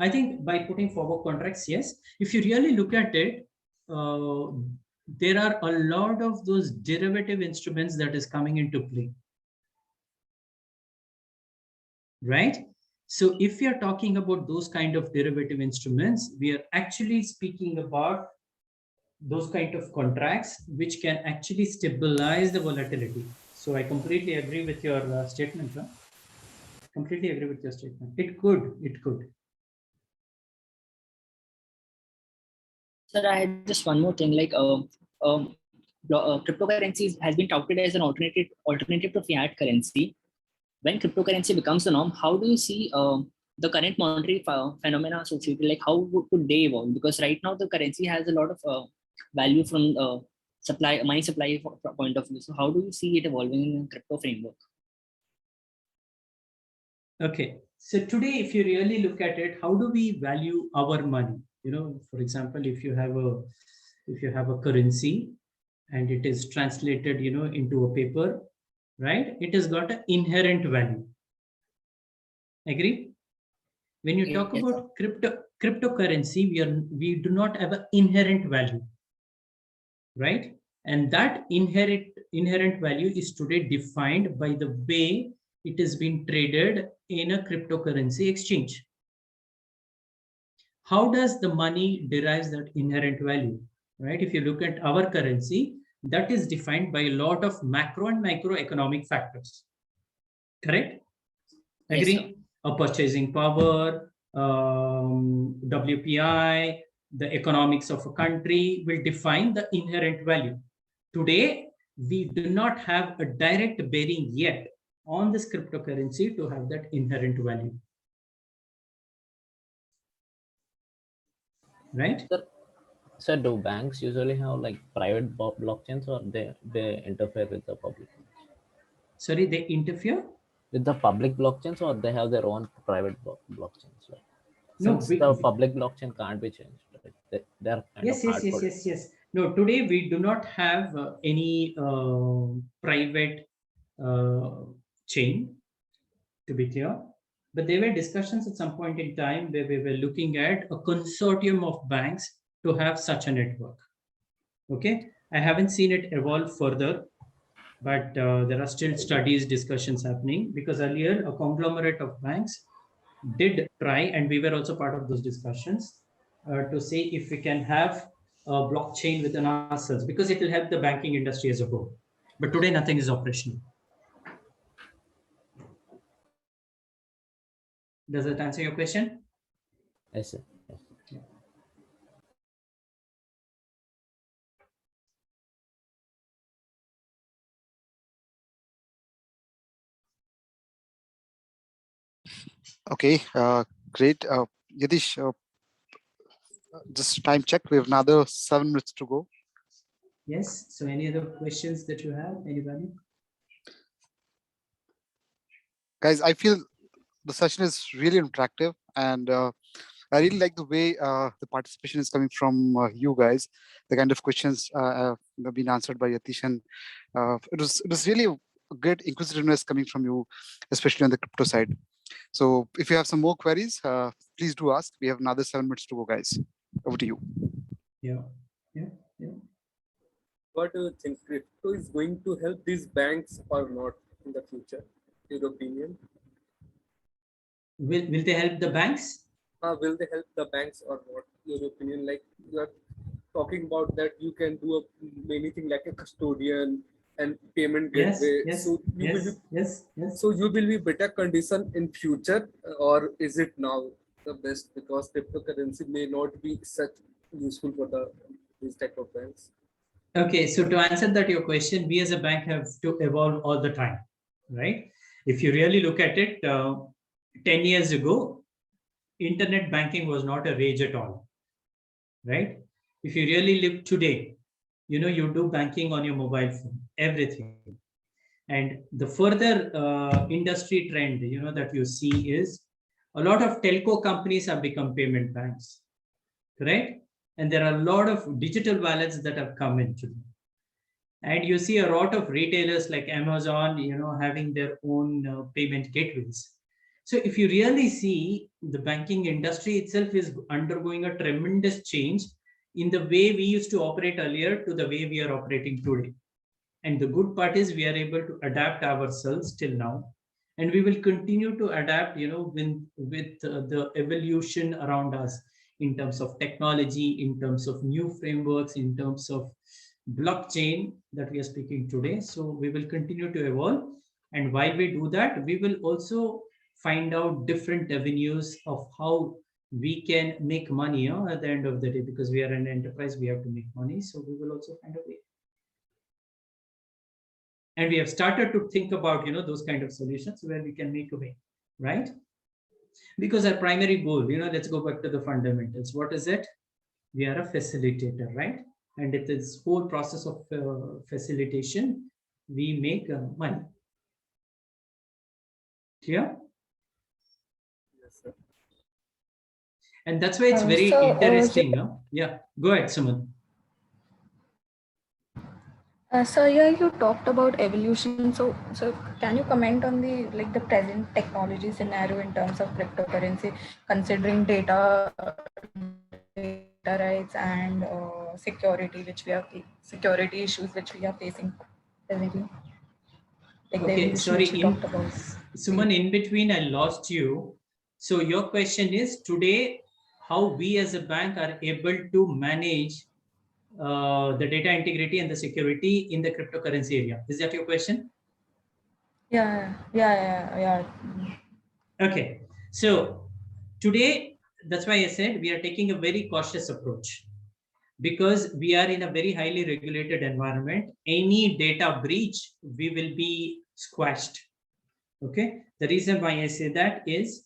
I think by putting forward contracts, yes. If you really look at it, there are a lot of those derivative instruments that is coming into play, right? So if we are talking about those kind of derivative instruments, we are actually speaking about those kind of contracts which can actually stabilize the volatility. So I completely agree with your statement. Completely agree with your statement. It could. Sir, I had just one more thing. Like, cryptocurrencies has been touted as an alternative to fiat currency. When cryptocurrency becomes the norm, how do you see the current monetary phenomena associated? Like, how could they evolve? Because right now the currency has a lot of value from money supply point of view. So how do you see it evolving in a crypto framework? Okay, so today, if you really look at it, how do we value our money? For example, if you have a currency and it is translated, into a paper, right? It has got an inherent value. Agree? When you talk about cryptocurrency, we do not have an inherent value, right? And that inherent value is today defined by the way it has been traded in a cryptocurrency exchange. How does the money derives that inherent value, right? If you look at our currency, that is defined by a lot of macro and microeconomic factors, correct? Agree? Yes, a purchasing power, WPI, the economics of a country will define the inherent value. Today, we do not have a direct bearing yet on this cryptocurrency to have that inherent value. Right? So do banks usually have like private blockchains, or they interfere with the public? Sorry, they interfere? With the public blockchains, or they have their own private blockchains? Like, No, since the public blockchain can't be changed, right? They're kind yes, of yes. No, today we do not have any private chain, to be clear. But there were discussions at some point in time where we were looking at a consortium of banks to have such a network. Okay, I haven't seen it evolve further, but there are still studies, discussions happening, because earlier a conglomerate of banks did try, and we were also part of those discussions, to see if we can have a blockchain within ourselves, because it will help the banking industry as a whole. But today nothing is operational. Does that answer your question? Yes, sir. Yes. Yeah. Okay, great. Yatish, just time check. We have another 7 minutes to go. Yes. So any other questions that you have, anybody? Guys, I feel the session is really interactive, and I really like the way the participation is coming from you guys. The kind of questions have been answered by Yatish, and it was really a great inquisitiveness coming from you, especially on the crypto side. So if you have some more queries, please do ask. We have another 7 minutes to go, guys. Over to you. Yeah. What do you think? Crypto is going to help these banks or not in the future? Your opinion? Will they help the banks? Will they help the banks or not? Your opinion? Like you are talking about that you can do many things like a custodian and payment gateway. So you will be better condition in future, or is it now the best because cryptocurrency may not be such useful for these type of banks? Okay, so to answer that your question, we as a bank have to evolve all the time, right? If you really look at it, 10 years ago, internet banking was not a rage at all, right? If you really live today, you do banking on your mobile phone, everything. And the further industry trend, that you see is a lot of telco companies have become payment banks, correct? And there are a lot of digital wallets that have come into them. And you see a lot of retailers like Amazon, having their own payment gateways. So if you really see, the banking industry itself is undergoing a tremendous change in the way we used to operate earlier to the way we are operating today. And the good part is we are able to adapt ourselves till now. And we will continue to adapt, with the evolution around us in terms of technology, in terms of new frameworks, in terms of blockchain that we are speaking today. So we will continue to evolve. And while we do that, we will also find out different avenues of how we can make money at the end of the day, because we are an enterprise, we have to make money. So we will also find a way. And we have started to think about, those kind of solutions where we can make a way, right? Because our primary goal, let's go back to the fundamentals. What is it? We are a facilitator, right? And in this whole process of facilitation, we make money. Clear? Yes, sir. And that's why it's very interesting. Yeah, go ahead, Suman. So yeah, you talked about evolution. So can you comment on the present technology scenario in terms of cryptocurrency, considering data rights and security issues which we are facing presently? Okay, sorry, Suman, in between I lost you. So your question is today, how we as a bank are able to manage the data integrity and the security in the cryptocurrency area. Is that your question? Yeah. Okay, so Today, that's why I said we are taking a very cautious approach, because we are in a very highly regulated environment. Any data breach, we will be squashed. Okay. The reason why I say that is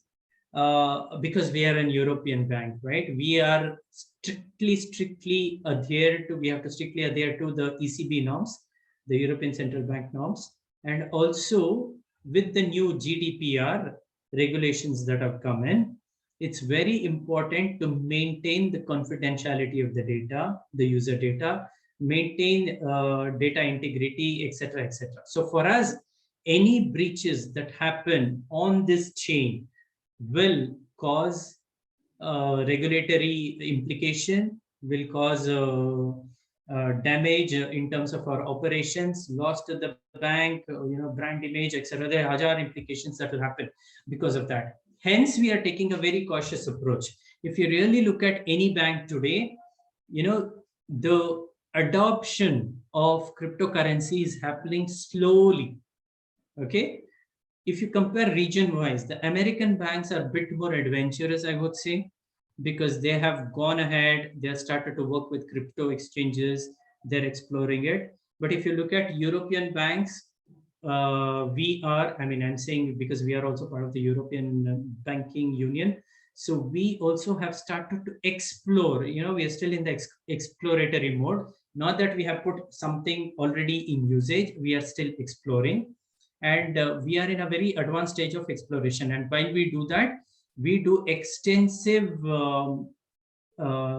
because we are an European bank, right? We are strictly adhere to, we have to strictly adhere to the ECB norms, the European Central Bank norms, and also with the new GDPR regulations that have come in, it's very important to maintain the confidentiality of the data, the user data, maintain data integrity, etc., etc. So for us, any breaches that happen on this chain will cause regulatory implication, will cause damage in terms of our operations, loss to the bank, brand image, etc. There are हजार implications that will happen because of that. Hence, we are taking a very cautious approach. If you really look at any bank today, the adoption of cryptocurrency is happening slowly. Okay. If you compare region wise, the American banks are a bit more adventurous, I would say, because they have gone ahead, they have started to work with crypto exchanges, they're exploring it. But if you look at European banks, I'm saying because we are also part of the European Banking Union. So we also have started to explore, we are still in the exploratory mode. Not that we have put something already in usage, we are still exploring. And we are in a very advanced stage of exploration. And while we do that, we do extensive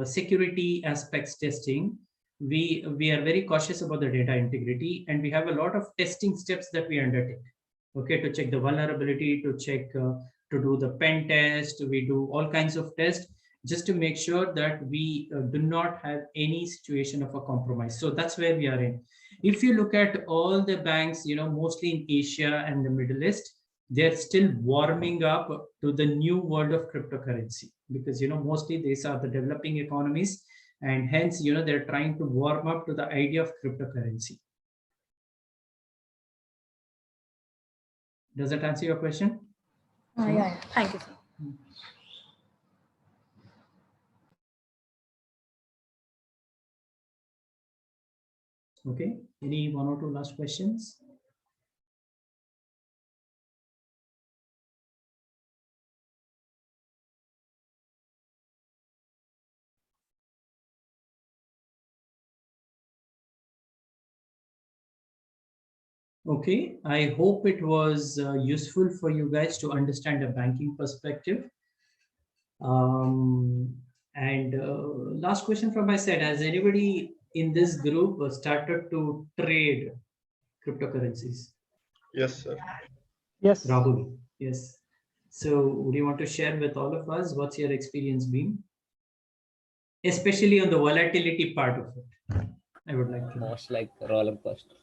security aspects testing. We are very cautious about the data integrity, and we have a lot of testing steps that we undertake. Okay, to check the vulnerability, to check, to do the pen test. We do all kinds of tests just to make sure that we do not have any situation of a compromise. So that's where we are in. If you look at all the banks, mostly in Asia and the Middle East, they're still warming up to the new world of cryptocurrency, because, mostly these are the developing economies, and hence, they're trying to warm up to the idea of cryptocurrency. Does that answer your question? Yeah. Thank you, sir. Okay, any one or two last questions? Okay, I hope it was useful for you guys to understand a banking perspective. Last question from my side: has anybody in this group started to trade cryptocurrencies? Yes, sir. Yes. Rahul, yes. So would you want to share with all of us what's your experience been? Especially on the volatility part of it. I would like to know. Most like roller coaster.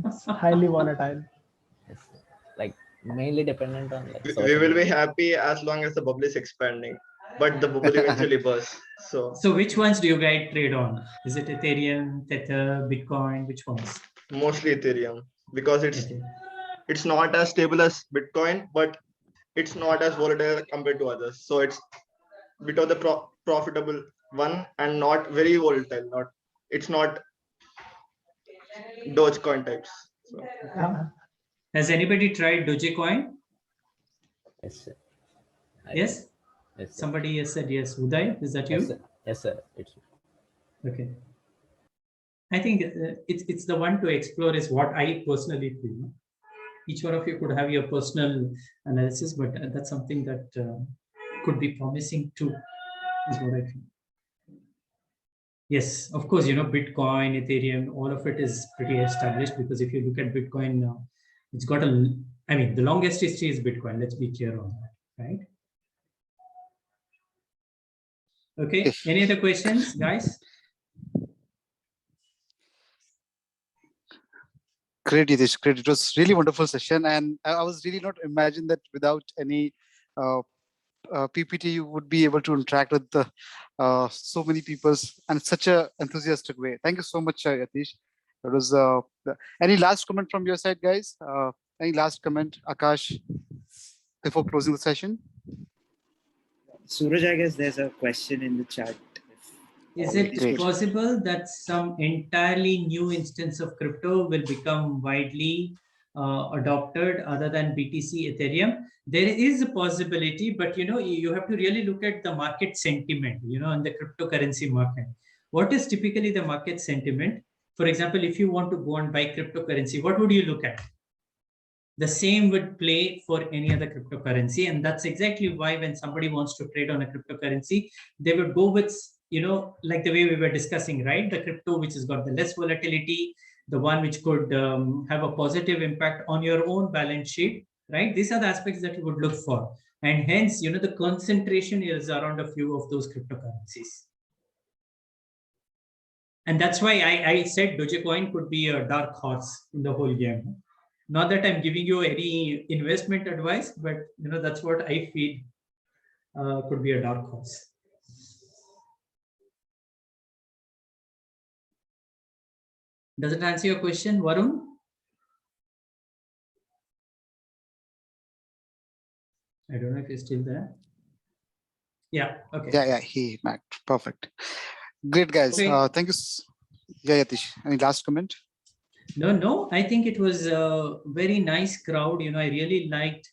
It's highly volatile. It's like mainly dependent on like We will be happy as long as the bubble is expanding, but the bubble eventually bursts. So which ones do you guys trade on? Is it Ethereum, Tether, Bitcoin? Which ones? Mostly Ethereum, because it's not as stable as Bitcoin, but it's not as volatile compared to others. So it's a bit of the profitable one and not very volatile. It's not Dogecoin types. So. Has anybody tried Dogecoin? Yes, sir. Yes? Yes, sir. Somebody has said yes. Uday, is that you? Yes, sir. Yes, sir. It's okay. I think it's the one to explore is what I personally feel. Each one of you could have your personal analysis, but that's something that could be promising too, is what I feel. Yes, of course, Bitcoin, Ethereum, all of it is pretty established, because if you look at Bitcoin now, it's got the longest history is Bitcoin. Let's be clear on that, right? Okay, any other questions, guys? Great, Yatish. Great. It was really wonderful session, and I was really not imagine that without any PPT you would be able to interact with the so many people and such a enthusiastic way. Thank you so much, Yatish. It was any last comment from your side, guys? Any last comment, Akash, before closing the session? Suraj, I guess there's a question in the chat. Is it Great. possible that some entirely new instance of crypto will become widely adopted other than BTC, Ethereum? There is a possibility, but you have to really look at the market sentiment, in the cryptocurrency market. What is typically the market sentiment? For example, if you want to go and buy cryptocurrency, what would you look at? The same would play for any other cryptocurrency. And that's exactly why when somebody wants to trade on a cryptocurrency, they would go with, like the way we were discussing, right? The crypto which has got the less volatility, the one which could have a positive impact on your own balance sheet, right? These are the aspects that you would look for. And hence, the concentration is around a few of those cryptocurrencies. And that's why I said Dogecoin could be a dark horse in the whole game. Not that I'm giving you any investment advice, but that's what I feel could be a dark horse. Does it answer your question, Varun? I don't know if you're still there. Yeah. Okay. Yeah. He Matt. Perfect. Great, guys. Okay. Thank you. Yeah, Yatish. Any last comment? No. I think it was a very nice crowd. I really liked,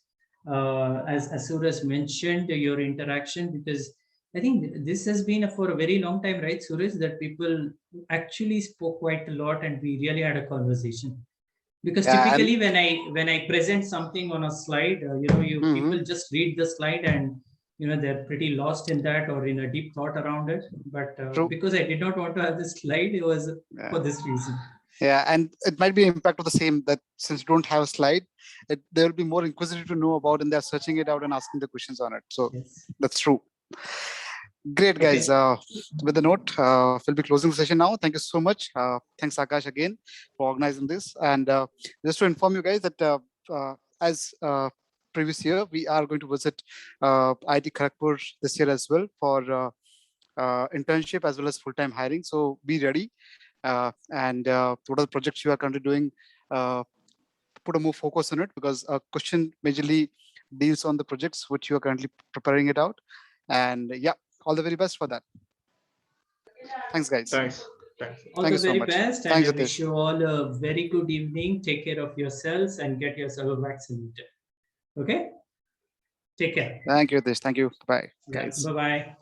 as Suraj mentioned, your interaction, because I think this has been for a very long time, right, Suraj, that people actually spoke quite a lot and we really had a conversation. Because typically when I present something on a slide, people just read the slide and they're pretty lost in that or in a deep thought around it. But because I did not want to have this slide, it was for this reason. Yeah, and it might be impact of the same, that since you don't have a slide, there will be more inquisitive to know about, and they're searching it out and asking the questions on it. So yes. That's true. Great, guys. With the note, we'll be closing the session now. Thank you so much. Thanks, Akash, again for organizing this. And just to inform you guys that as previous year, we are going to visit IIT Kharagpur this year as well for internship as well as full-time hiring. So be ready. And what are the projects you are currently doing? Put a more focus on it, because a question majorly deals on the projects which you are currently preparing it out. And yeah, all the very best for that. Thanks, guys. Thanks. All Thank the you so very much. best. And Thanks, I wish Yatish. you all a very good evening. Take care of yourselves and get yourself vaccinated. Okay? Take care. Thank you, Yatish. Thank you. Bye, Yeah, guys. bye-bye.